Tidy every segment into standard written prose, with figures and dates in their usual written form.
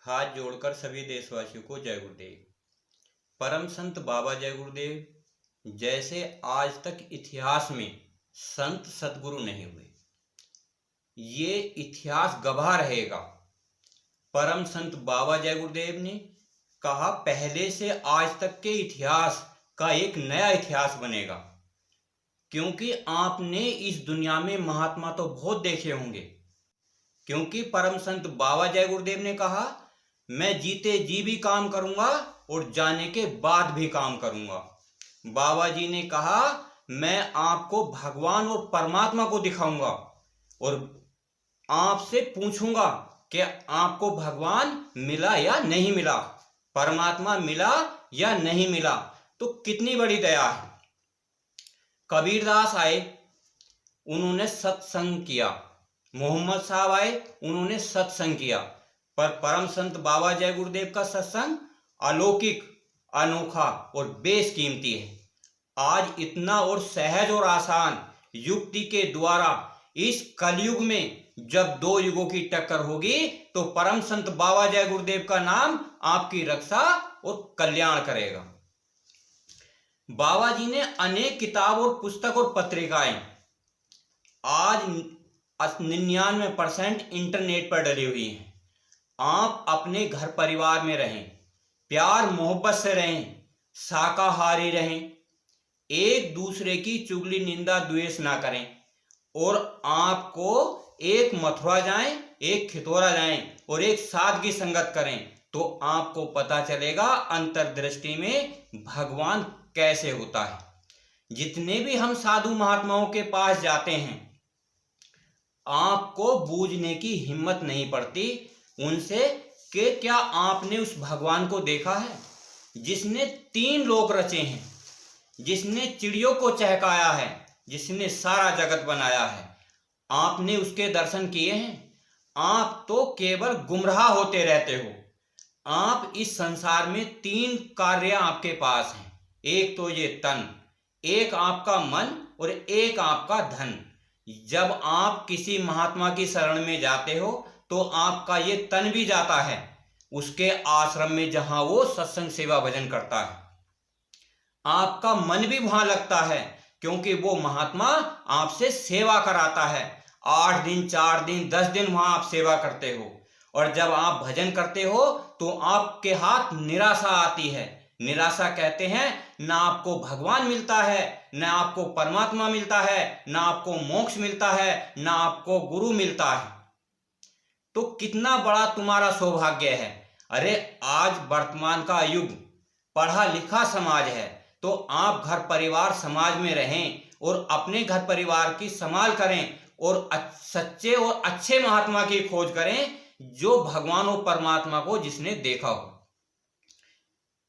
हाथ जोड़कर सभी देशवासियों को जय गुरुदेव। परम संत बाबा जय गुरुदेव जैसे आज तक इतिहास में संत सद्गुरु नहीं हुए, ये इतिहास गवाह रहेगा। परम संत बाबा जय गुरुदेव ने कहा, पहले से आज तक के इतिहास का एक नया इतिहास बनेगा, क्योंकि आपने इस दुनिया में महात्मा तो बहुत देखे होंगे। क्योंकि परम संत बाबा जय गुरुदेव ने कहा, मैं जीते जी भी काम करूंगा और जाने के बाद भी काम करूंगा। बाबा जी ने कहा, मैं आपको भगवान और परमात्मा को दिखाऊंगा और आपसे पूछूंगा कि आपको भगवान मिला या नहीं मिला, परमात्मा मिला या नहीं मिला। तो कितनी बड़ी दया है। कबीरदास आए, उन्होंने सत्संग किया। मोहम्मद साहब आए, उन्होंने सत्संग किया। पर परम संत बाबा जय गुरुदेव का सत्संग अलौकिक, अनोखा और बेशकीमती है। आज इतना और सहज और आसान युक्ति के द्वारा इस कलयुग में जब दो युगों की टक्कर होगी, तो परम संत बाबा जय गुरुदेव का नाम आपकी रक्षा और कल्याण करेगा। बाबा जी ने अनेक किताब और पुस्तक और पत्रिकाएं आज 99% इंटरनेट पर डली हुई हैं। आप अपने घर परिवार में रहें, प्यार मोहब्बत से रहें, शाकाहारी रहें, एक दूसरे की चुगली निंदा द्वेष ना करें, और आपको एक मथुरा जाएं, एक खितौरा जाएं और एक सादगी संगत करें, तो आपको पता चलेगा अंतर्दृष्टि में भगवान कैसे होता है। जितने भी हम साधु महात्माओं के पास जाते हैं, आपको बूझने की हिम्मत नहीं पड़ती उनसे कि क्या आपने उस भगवान को देखा है जिसने 3 लोक रचे हैं, जिसने चिड़ियों को चहकाया है, जिसने सारा जगत बनाया है। आपने उसके दर्शन किए हैं? आप तो केवल गुमराह होते रहते हो। आप इस संसार में 3 कार्य आपके पास हैं। एक तो ये तन, एक आपका मन और एक आपका धन। जब आप किसी महात्मा की शरण में जाते हो तो आपका ये तन भी जाता है उसके आश्रम में जहां वो सत्संग सेवा भजन करता है। आपका मन भी वहां लगता है क्योंकि वो महात्मा आपसे सेवा कराता है। 8 दिन 4 दिन 10 दिन वहां आप सेवा करते हो, और जब आप भजन करते हो तो आपके हाथ निराशा आती है। निराशा कहते हैं, ना आपको भगवान मिलता है, ना आपको परमात्मा मिलता है, ना आपको मोक्ष मिलता है, ना आपको गुरु मिलता है। तो कितना बड़ा तुम्हारा सौभाग्य है। अरे आज वर्तमान का युग पढ़ा लिखा समाज है, तो आप घर परिवार समाज में रहें और अपने घर परिवार की संभाल करें और सच्चे और अच्छे महात्मा की खोज करें, जो भगवान और परमात्मा को जिसने देखा हो।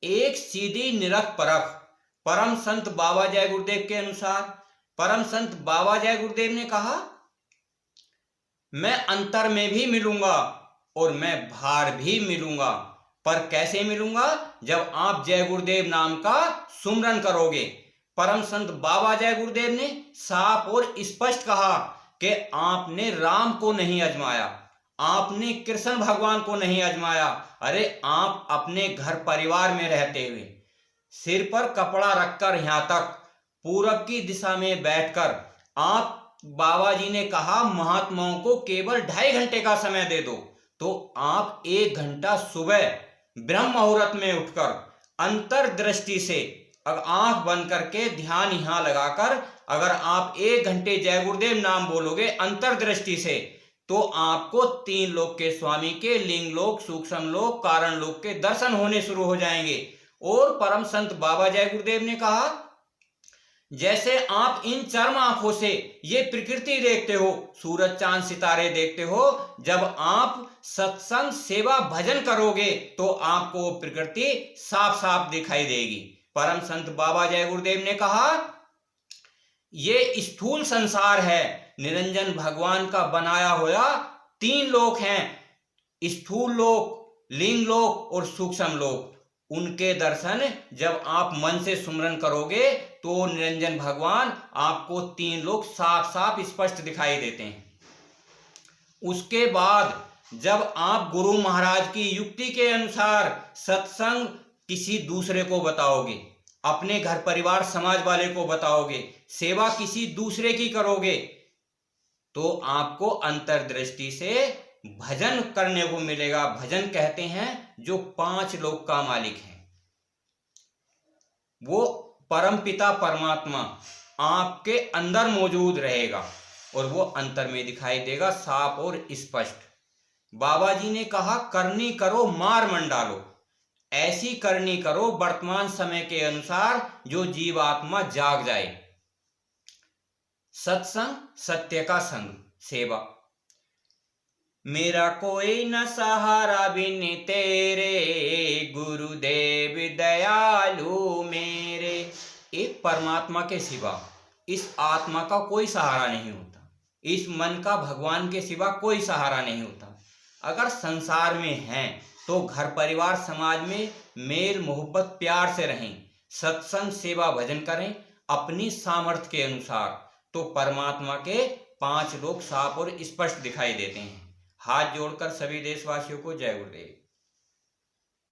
एक सीधी निरख परख परम संत बाबा जय गुरुदेव के अनुसार, परम संत बाबा जय गुरुदेव ने कहा, मैं अंतर में भी मिलूंगा और मैं बाहर भी मिलूंगा। पर कैसे मिलूंगा? जब आप जय गुरुदेव नाम का सुमरन करोगे। परम संत बाबा जय गुरुदेव ने साफ और स्पष्ट कहा कि आपने राम को नहीं आजमाया, आपने कृष्ण भगवान को नहीं आजमाया। अरे आप अपने घर परिवार में रहते हुए सिर पर कपड़ा रखकर यहां तक पूरब की दिशा में बैठकर आप, बाबा जी ने कहा, महात्माओं को केवल 2.5 घंटे का समय दे दो, तो आप 1 घंटा सुबह ब्रह्म मुहूर्त में उठकर अंतर्दृष्टि से आंख बंद करके ध्यान यहां लगाकर अगर आप 1 घंटे जय गुरुदेव नाम बोलोगे अंतर्दृष्टि से, तो आपको 3 लोक के स्वामी के, लिंग लोक, सूक्ष्म लोक, कारण लोक के दर्शन होने शुरू हो जाएंगे। और परम संत बाबा जय गुरुदेव ने कहा, जैसे आप इन चर्म आंखों से ये प्रकृति देखते हो, सूरज चांद सितारे देखते हो, जब आप सत्संग सेवा भजन करोगे तो आपको प्रकृति साफ साफ दिखाई देगी। परम संत बाबा जय गुरुदेव ने कहा, ये स्थूल संसार है, निरंजन भगवान का बनाया हुआ 3 लोक हैं, स्थूल लोक, लिंग लोक और सूक्ष्म लोक। उनके दर्शन जब आप मन से सुमरन करोगे तो निरंजन भगवान आपको 3 लोक साफ साफ स्पष्ट दिखाई देते हैं। उसके बाद जब आप गुरु महाराज की युक्ति के अनुसार सत्संग किसी दूसरे को बताओगे, अपने घर परिवार समाज वाले को बताओगे, सेवा किसी दूसरे की करोगे, तो आपको अंतर्दृष्टि से भजन करने को मिलेगा। भजन कहते हैं जो 5 लोक का मालिक है, वो परमपिता परमात्मा आपके अंदर मौजूद रहेगा और वो अंतर में दिखाई देगा साफ और स्पष्ट। बाबा जी ने कहा करनी करो मार मंडालो, ऐसी करनी करो वर्तमान समय के अनुसार जो जीवात्मा जाग जाए। सत्संग, सत्य का संग, सेवा। मेरा कोई न सहारा बिन तेरे, गुरुदेव दयालु मेरे। एक परमात्मा के सिवा इस आत्मा का कोई सहारा नहीं होता, इस मन का भगवान के सिवा कोई सहारा नहीं होता। अगर संसार में हैं तो घर परिवार समाज में मेल मोहब्बत प्यार से रहें, सत्संग सेवा भजन करें अपनी सामर्थ्य के अनुसार, तो परमात्मा के 5 लोक साफ और स्पष्ट दिखाई देते हैं। हाथ जोड़कर सभी देशवासियों को जय गुरुदेव।